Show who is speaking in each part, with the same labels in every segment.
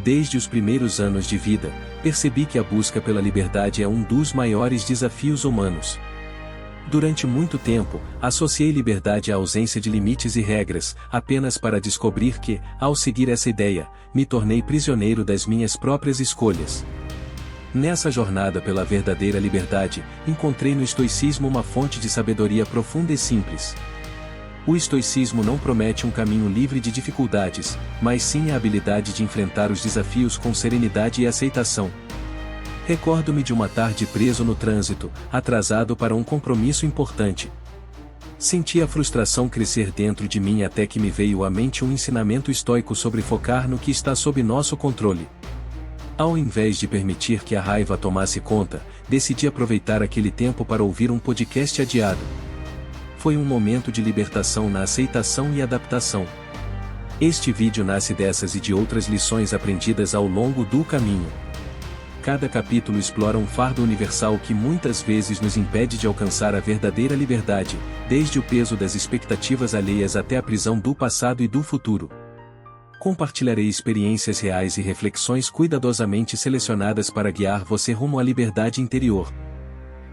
Speaker 1: Desde os primeiros anos de vida, percebi que a busca pela liberdade é um dos maiores desafios humanos. Durante muito tempo, associei liberdade à ausência de limites e regras, apenas para descobrir que, ao seguir essa ideia, me tornei prisioneiro das minhas próprias escolhas. Nessa jornada pela verdadeira liberdade, encontrei no estoicismo uma fonte de sabedoria profunda e simples. O estoicismo não promete um caminho livre de dificuldades, mas sim a habilidade de enfrentar os desafios com serenidade e aceitação. Recordo-me de uma tarde preso no trânsito, atrasado para um compromisso importante. Senti a frustração crescer dentro de mim até que me veio à mente um ensinamento estoico sobre focar no que está sob nosso controle. Ao invés de permitir que a raiva tomasse conta, decidi aproveitar aquele tempo para ouvir um podcast adiado. Foi um momento de libertação na aceitação e adaptação. Este vídeo nasce dessas e de outras lições aprendidas ao longo do caminho. Cada capítulo explora um fardo universal que muitas vezes nos impede de alcançar a verdadeira liberdade, desde o peso das expectativas alheias até a prisão do passado e do futuro. Compartilharei experiências reais e reflexões cuidadosamente selecionadas para guiar você rumo à liberdade interior.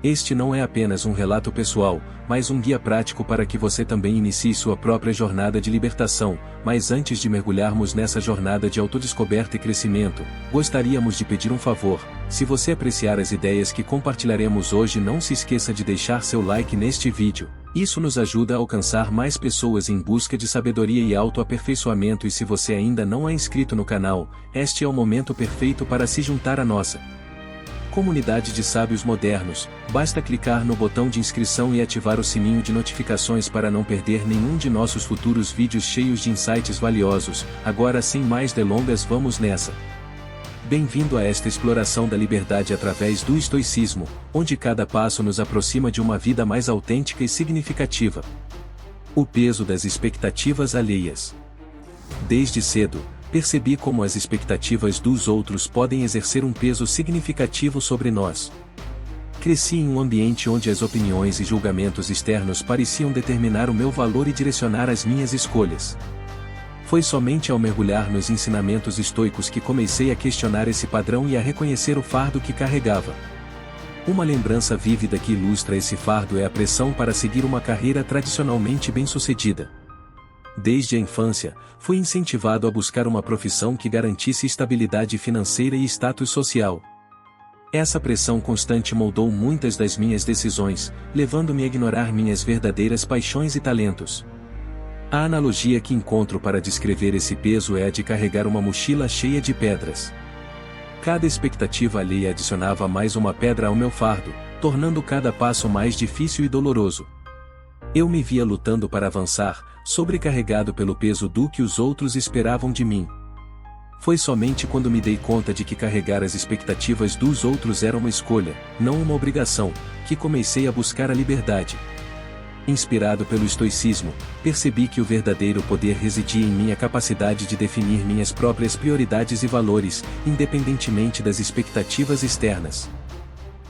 Speaker 1: Este não é apenas um relato pessoal, mas um guia prático para que você também inicie sua própria jornada de libertação, mas antes de mergulharmos nessa jornada de autodescoberta e crescimento, gostaríamos de pedir um favor: se você apreciar as ideias que compartilharemos hoje, não se esqueça de deixar seu like neste vídeo. Isso nos ajuda a alcançar mais pessoas em busca de sabedoria e autoaperfeiçoamento, e se você ainda não é inscrito no canal, este é o momento perfeito para se juntar à nossa comunidade de sábios modernos. Basta clicar no botão de inscrição e ativar o sininho de notificações para não perder nenhum de nossos futuros vídeos cheios de insights valiosos. Agora, sem mais delongas, vamos nessa. Bem-vindo a esta exploração da liberdade através do estoicismo, onde cada passo nos aproxima de uma vida mais autêntica e significativa. O peso das expectativas alheias. Desde cedo, percebi como as expectativas dos outros podem exercer um peso significativo sobre nós. Cresci em um ambiente onde as opiniões e julgamentos externos pareciam determinar o meu valor e direcionar as minhas escolhas. Foi somente ao mergulhar nos ensinamentos estoicos que comecei a questionar esse padrão e a reconhecer o fardo que carregava. Uma lembrança vívida que ilustra esse fardo é a pressão para seguir uma carreira tradicionalmente bem-sucedida. Desde a infância, fui incentivado a buscar uma profissão que garantisse estabilidade financeira e status social. Essa pressão constante moldou muitas das minhas decisões, levando-me a ignorar minhas verdadeiras paixões e talentos. A analogia que encontro para descrever esse peso é a de carregar uma mochila cheia de pedras. Cada expectativa alheia adicionava mais uma pedra ao meu fardo, tornando cada passo mais difícil e doloroso. Eu me via lutando para avançar, sobrecarregado pelo peso do que os outros esperavam de mim. Foi somente quando me dei conta de que carregar as expectativas dos outros era uma escolha, não uma obrigação, que comecei a buscar a liberdade. Inspirado pelo estoicismo, percebi que o verdadeiro poder residia em minha capacidade de definir minhas próprias prioridades e valores, independentemente das expectativas externas.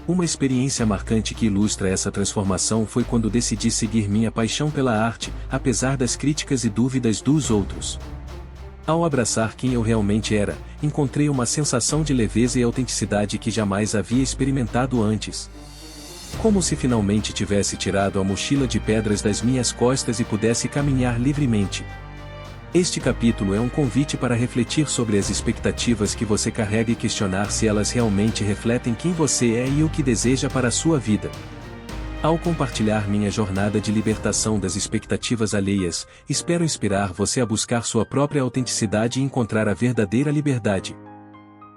Speaker 1: Uma experiência marcante que ilustra essa transformação foi quando decidi seguir minha paixão pela arte, apesar das críticas e dúvidas dos outros. Ao abraçar quem eu realmente era, encontrei uma sensação de leveza e autenticidade que jamais havia experimentado antes. Como se finalmente tivesse tirado a mochila de pedras das minhas costas e pudesse caminhar livremente. Este capítulo é um convite para refletir sobre as expectativas que você carrega e questionar se elas realmente refletem quem você é e o que deseja para a sua vida. Ao compartilhar minha jornada de libertação das expectativas alheias, espero inspirar você a buscar sua própria autenticidade e encontrar a verdadeira liberdade.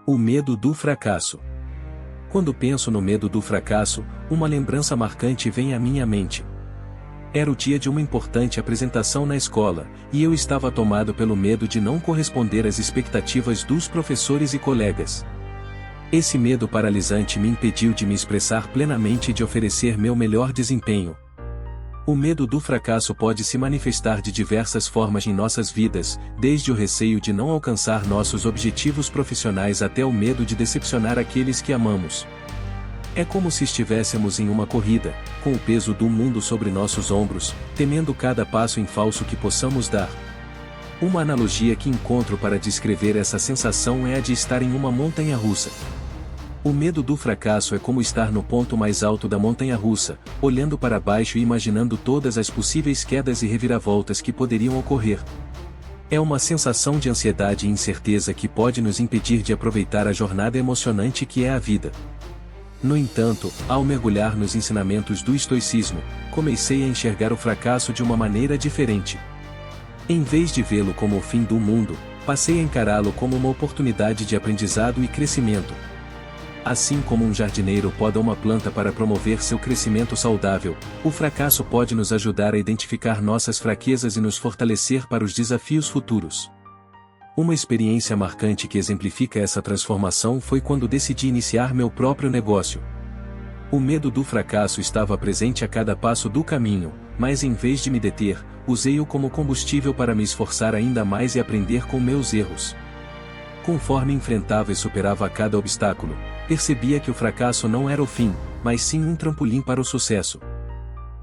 Speaker 1: O medo do fracasso. Quando penso no medo do fracasso, uma lembrança marcante vem à minha mente. Era o dia de uma importante apresentação na escola, e eu estava tomado pelo medo de não corresponder às expectativas dos professores e colegas. Esse medo paralisante me impediu de me expressar plenamente e de oferecer meu melhor desempenho. O medo do fracasso pode se manifestar de diversas formas em nossas vidas, desde o receio de não alcançar nossos objetivos profissionais até o medo de decepcionar aqueles que amamos. É como se estivéssemos em uma corrida, com o peso do mundo sobre nossos ombros, temendo cada passo em falso que possamos dar. Uma analogia que encontro para descrever essa sensação é a de estar em uma montanha-russa. O medo do fracasso é como estar no ponto mais alto da montanha-russa, olhando para baixo e imaginando todas as possíveis quedas e reviravoltas que poderiam ocorrer. É uma sensação de ansiedade e incerteza que pode nos impedir de aproveitar a jornada emocionante que é a vida. No entanto, ao mergulhar nos ensinamentos do estoicismo, comecei a enxergar o fracasso de uma maneira diferente. Em vez de vê-lo como o fim do mundo, passei a encará-lo como uma oportunidade de aprendizado e crescimento. Assim como um jardineiro poda uma planta para promover seu crescimento saudável, o fracasso pode nos ajudar a identificar nossas fraquezas e nos fortalecer para os desafios futuros. Uma experiência marcante que exemplifica essa transformação foi quando decidi iniciar meu próprio negócio. O medo do fracasso estava presente a cada passo do caminho, mas em vez de me deter, usei-o como combustível para me esforçar ainda mais e aprender com meus erros. Conforme enfrentava e superava cada obstáculo, percebia que o fracasso não era o fim, mas sim um trampolim para o sucesso.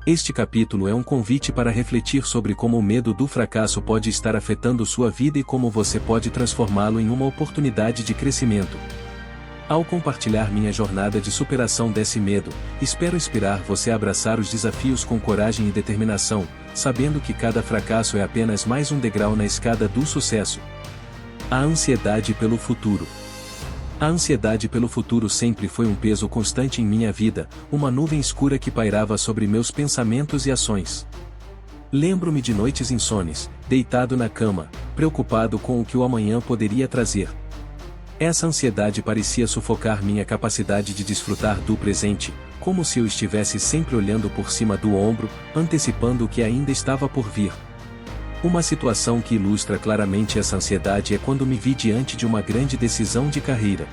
Speaker 1: Este capítulo é um convite para refletir sobre como o medo do fracasso pode estar afetando sua vida e como você pode transformá-lo em uma oportunidade de crescimento. Ao compartilhar minha jornada de superação desse medo, espero inspirar você a abraçar os desafios com coragem e determinação, sabendo que cada fracasso é apenas mais um degrau na escada do sucesso. A ansiedade pelo futuro. A ansiedade pelo futuro sempre foi um peso constante em minha vida, uma nuvem escura que pairava sobre meus pensamentos e ações. Lembro-me de noites insones, deitado na cama, preocupado com o que o amanhã poderia trazer. Essa ansiedade parecia sufocar minha capacidade de desfrutar do presente, como se eu estivesse sempre olhando por cima do ombro, antecipando o que ainda estava por vir. Uma situação que ilustra claramente essa ansiedade é quando me vi diante de uma grande decisão de carreira.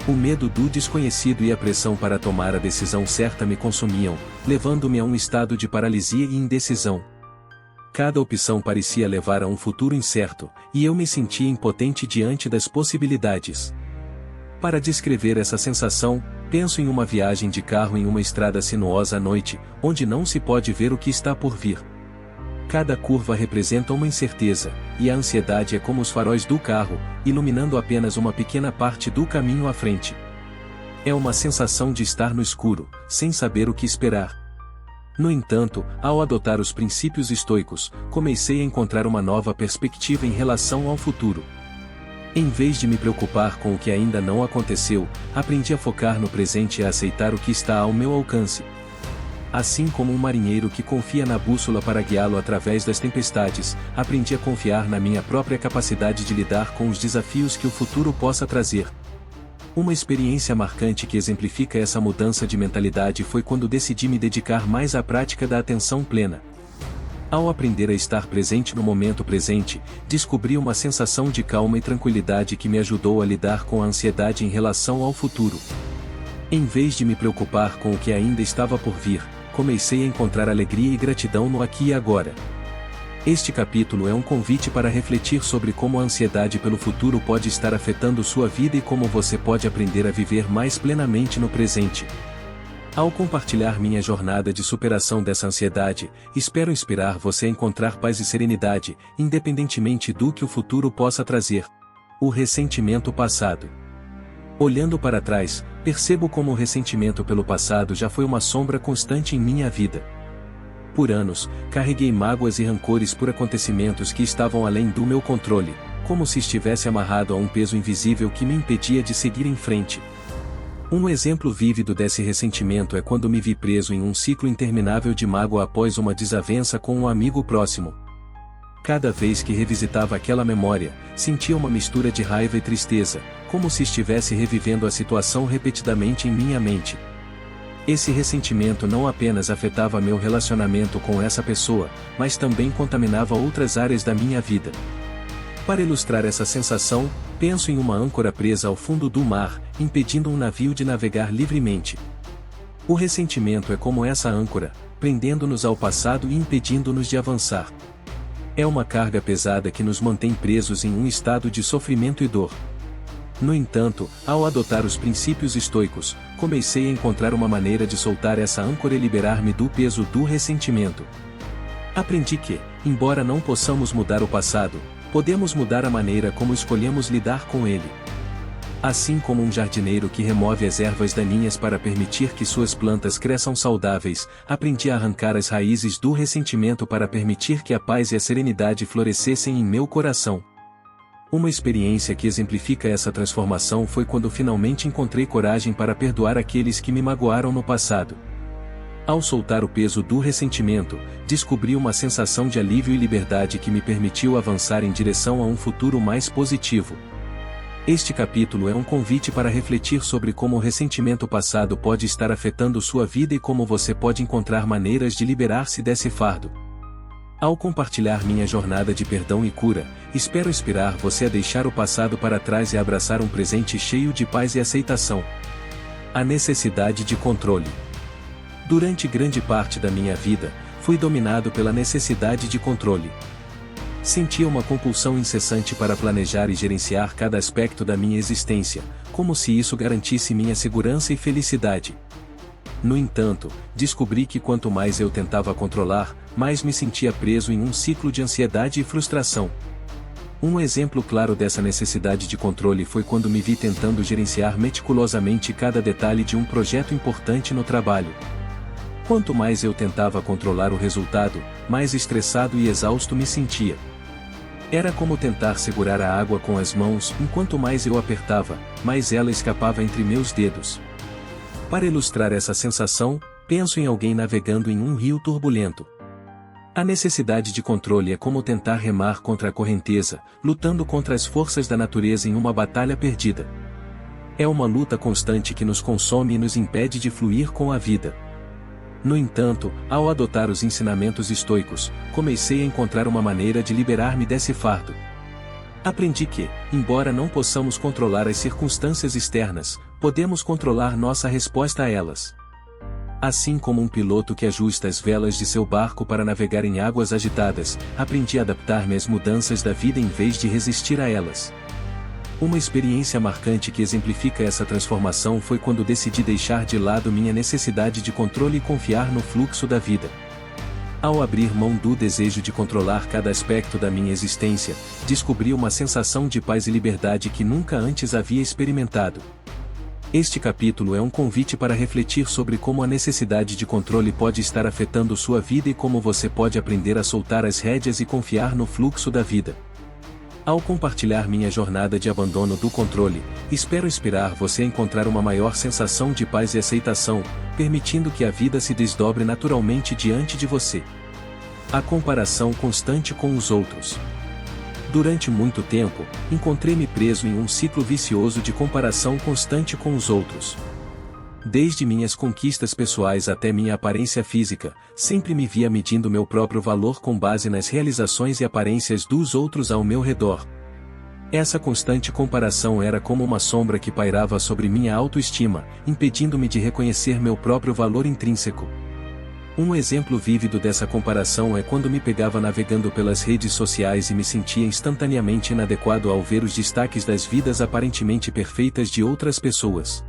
Speaker 1: O medo do desconhecido e a pressão para tomar a decisão certa me consumiam, levando-me a um estado de paralisia e indecisão. Cada opção parecia levar a um futuro incerto, e eu me sentia impotente diante das possibilidades. Para descrever essa sensação, penso em uma viagem de carro em uma estrada sinuosa à noite, onde não se pode ver o que está por vir. Cada curva representa uma incerteza, e a ansiedade é como os faróis do carro, iluminando apenas uma pequena parte do caminho à frente. É uma sensação de estar no escuro, sem saber o que esperar. No entanto, ao adotar os princípios estoicos, comecei a encontrar uma nova perspectiva em relação ao futuro. Em vez de me preocupar com o que ainda não aconteceu, aprendi a focar no presente e a aceitar o que está ao meu alcance. Assim como um marinheiro que confia na bússola para guiá-lo através das tempestades, aprendi a confiar na minha própria capacidade de lidar com os desafios que o futuro possa trazer. Uma experiência marcante que exemplifica essa mudança de mentalidade foi quando decidi me dedicar mais à prática da atenção plena. Ao aprender a estar presente no momento presente, descobri uma sensação de calma e tranquilidade que me ajudou a lidar com a ansiedade em relação ao futuro. Em vez de me preocupar com o que ainda estava por vir, comecei a encontrar alegria e gratidão no aqui e agora. Este capítulo é um convite para refletir sobre como a ansiedade pelo futuro pode estar afetando sua vida e como você pode aprender a viver mais plenamente no presente. Ao compartilhar minha jornada de superação dessa ansiedade, espero inspirar você a encontrar paz e serenidade, independentemente do que o futuro possa trazer. O ressentimento passado. Olhando para trás, percebo como o ressentimento pelo passado já foi uma sombra constante em minha vida. Por anos, carreguei mágoas e rancores por acontecimentos que estavam além do meu controle, como se estivesse amarrado a um peso invisível que me impedia de seguir em frente. Um exemplo vívido desse ressentimento é quando me vi preso em um ciclo interminável de mágoa após uma desavença com um amigo próximo. Cada vez que revisitava aquela memória, sentia uma mistura de raiva e tristeza, como se estivesse revivendo a situação repetidamente em minha mente. Esse ressentimento não apenas afetava meu relacionamento com essa pessoa, mas também contaminava outras áreas da minha vida. Para ilustrar essa sensação, penso em uma âncora presa ao fundo do mar, impedindo um navio de navegar livremente. O ressentimento é como essa âncora, prendendo-nos ao passado e impedindo-nos de avançar. É uma carga pesada que nos mantém presos em um estado de sofrimento e dor. No entanto, ao adotar os princípios estoicos, comecei a encontrar uma maneira de soltar essa âncora e liberar-me do peso do ressentimento. Aprendi que, embora não possamos mudar o passado, podemos mudar a maneira como escolhemos lidar com ele. Assim como um jardineiro que remove as ervas daninhas para permitir que suas plantas cresçam saudáveis, aprendi a arrancar as raízes do ressentimento para permitir que a paz e a serenidade florescessem em meu coração. Uma experiência que exemplifica essa transformação foi quando finalmente encontrei coragem para perdoar aqueles que me magoaram no passado. Ao soltar o peso do ressentimento, descobri uma sensação de alívio e liberdade que me permitiu avançar em direção a um futuro mais positivo. Este capítulo é um convite para refletir sobre como o ressentimento passado pode estar afetando sua vida e como você pode encontrar maneiras de liberar-se desse fardo. Ao compartilhar minha jornada de perdão e cura, espero inspirar você a deixar o passado para trás e abraçar um presente cheio de paz e aceitação. A necessidade de controle. Durante grande parte da minha vida, fui dominado pela necessidade de controle. Sentia uma compulsão incessante para planejar e gerenciar cada aspecto da minha existência, como se isso garantisse minha segurança e felicidade. No entanto, descobri que quanto mais eu tentava controlar, mais me sentia preso em um ciclo de ansiedade e frustração. Um exemplo claro dessa necessidade de controle foi quando me vi tentando gerenciar meticulosamente cada detalhe de um projeto importante no trabalho. Quanto mais eu tentava controlar o resultado, mais estressado e exausto me sentia. Era como tentar segurar a água com as mãos, enquanto mais eu apertava, mais ela escapava entre meus dedos. Para ilustrar essa sensação, penso em alguém navegando em um rio turbulento. A necessidade de controle é como tentar remar contra a correnteza, lutando contra as forças da natureza em uma batalha perdida. É uma luta constante que nos consome e nos impede de fluir com a vida. No entanto, ao adotar os ensinamentos estoicos, comecei a encontrar uma maneira de liberar-me desse fardo. Aprendi que, embora não possamos controlar as circunstâncias externas, podemos controlar nossa resposta a elas. Assim como um piloto que ajusta as velas de seu barco para navegar em águas agitadas, aprendi a adaptar-me às mudanças da vida em vez de resistir a elas. Uma experiência marcante que exemplifica essa transformação foi quando decidi deixar de lado minha necessidade de controle e confiar no fluxo da vida. Ao abrir mão do desejo de controlar cada aspecto da minha existência, descobri uma sensação de paz e liberdade que nunca antes havia experimentado. Este capítulo é um convite para refletir sobre como a necessidade de controle pode estar afetando sua vida e como você pode aprender a soltar as rédeas e confiar no fluxo da vida. Ao compartilhar minha jornada de abandono do controle, espero inspirar você a encontrar uma maior sensação de paz e aceitação, permitindo que a vida se desdobre naturalmente diante de você. A comparação constante com os outros. Durante muito tempo, encontrei-me preso em um ciclo vicioso de comparação constante com os outros. Desde minhas conquistas pessoais até minha aparência física, sempre me via medindo meu próprio valor com base nas realizações e aparências dos outros ao meu redor. Essa constante comparação era como uma sombra que pairava sobre minha autoestima, impedindo-me de reconhecer meu próprio valor intrínseco. Um exemplo vívido dessa comparação é quando me pegava navegando pelas redes sociais e me sentia instantaneamente inadequado ao ver os destaques das vidas aparentemente perfeitas de outras pessoas.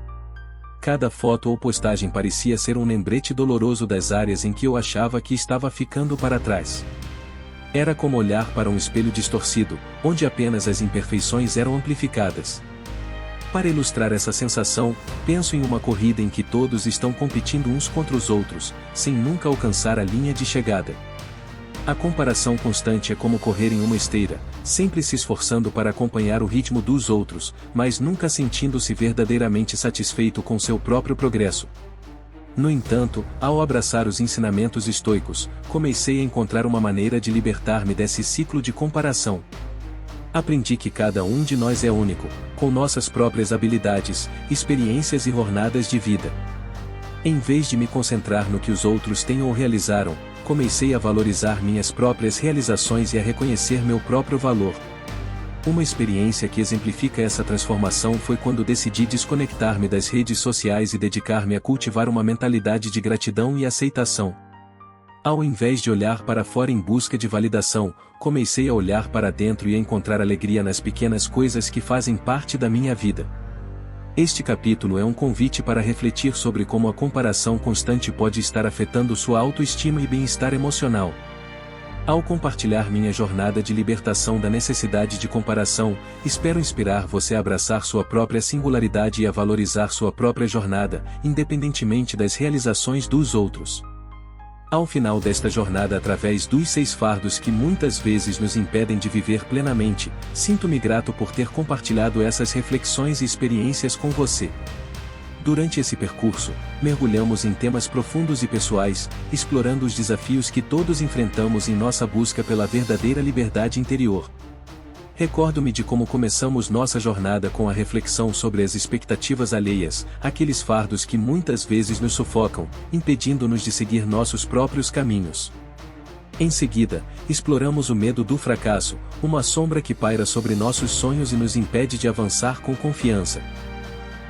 Speaker 1: Cada foto ou postagem parecia ser um lembrete doloroso das áreas em que eu achava que estava ficando para trás. Era como olhar para um espelho distorcido, onde apenas as imperfeições eram amplificadas. Para ilustrar essa sensação, penso em uma corrida em que todos estão competindo uns contra os outros, sem nunca alcançar a linha de chegada. A comparação constante é como correr em uma esteira, sempre se esforçando para acompanhar o ritmo dos outros, mas nunca sentindo-se verdadeiramente satisfeito com seu próprio progresso. No entanto, ao abraçar os ensinamentos estoicos, comecei a encontrar uma maneira de libertar-me desse ciclo de comparação. Aprendi que cada um de nós é único, com nossas próprias habilidades, experiências e jornadas de vida. Em vez de me concentrar no que os outros têm ou realizaram, comecei a valorizar minhas próprias realizações e a reconhecer meu próprio valor. Uma experiência que exemplifica essa transformação foi quando decidi desconectar-me das redes sociais e dedicar-me a cultivar uma mentalidade de gratidão e aceitação. Ao invés de olhar para fora em busca de validação, comecei a olhar para dentro e a encontrar alegria nas pequenas coisas que fazem parte da minha vida. Este capítulo é um convite para refletir sobre como a comparação constante pode estar afetando sua autoestima e bem-estar emocional. Ao compartilhar minha jornada de libertação da necessidade de comparação, espero inspirar você a abraçar sua própria singularidade e a valorizar sua própria jornada, independentemente das realizações dos outros. Ao final desta jornada através dos 6 fardos que muitas vezes nos impedem de viver plenamente, sinto-me grato por ter compartilhado essas reflexões e experiências com você. Durante esse percurso, mergulhamos em temas profundos e pessoais, explorando os desafios que todos enfrentamos em nossa busca pela verdadeira liberdade interior. Recordo-me de como começamos nossa jornada com a reflexão sobre as expectativas alheias, aqueles fardos que muitas vezes nos sufocam, impedindo-nos de seguir nossos próprios caminhos. Em seguida, exploramos o medo do fracasso, uma sombra que paira sobre nossos sonhos e nos impede de avançar com confiança.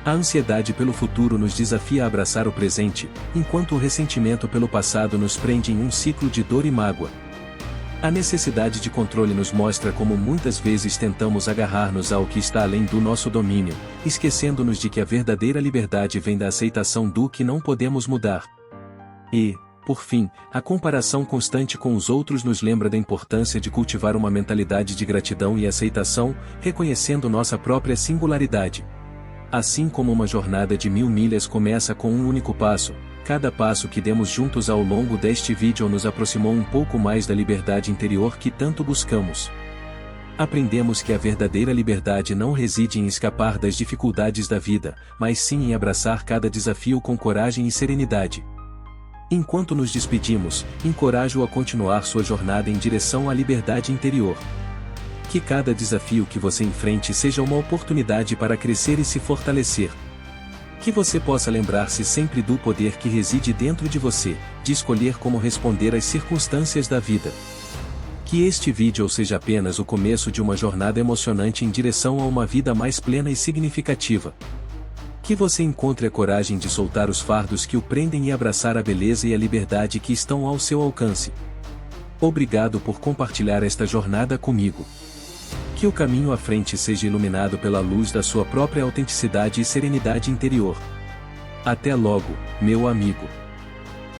Speaker 1: A ansiedade pelo futuro nos desafia a abraçar o presente, enquanto o ressentimento pelo passado nos prende em um ciclo de dor e mágoa. A necessidade de controle nos mostra como muitas vezes tentamos agarrar-nos ao que está além do nosso domínio, esquecendo-nos de que a verdadeira liberdade vem da aceitação do que não podemos mudar. E, por fim, a comparação constante com os outros nos lembra da importância de cultivar uma mentalidade de gratidão e aceitação, reconhecendo nossa própria singularidade. Assim como uma jornada de 1000 milhas começa com um único passo, cada passo que demos juntos ao longo deste vídeo nos aproximou um pouco mais da liberdade interior que tanto buscamos. Aprendemos que a verdadeira liberdade não reside em escapar das dificuldades da vida, mas sim em abraçar cada desafio com coragem e serenidade. Enquanto nos despedimos, encorajo-o a continuar sua jornada em direção à liberdade interior. Que cada desafio que você enfrente seja uma oportunidade para crescer e se fortalecer. Que você possa lembrar-se sempre do poder que reside dentro de você, de escolher como responder às circunstâncias da vida. Que este vídeo seja apenas o começo de uma jornada emocionante em direção a uma vida mais plena e significativa. Que você encontre a coragem de soltar os fardos que o prendem e abraçar a beleza e a liberdade que estão ao seu alcance. Obrigado por compartilhar esta jornada comigo. Que o caminho à frente seja iluminado pela luz da sua própria autenticidade e serenidade interior. Até logo, meu amigo.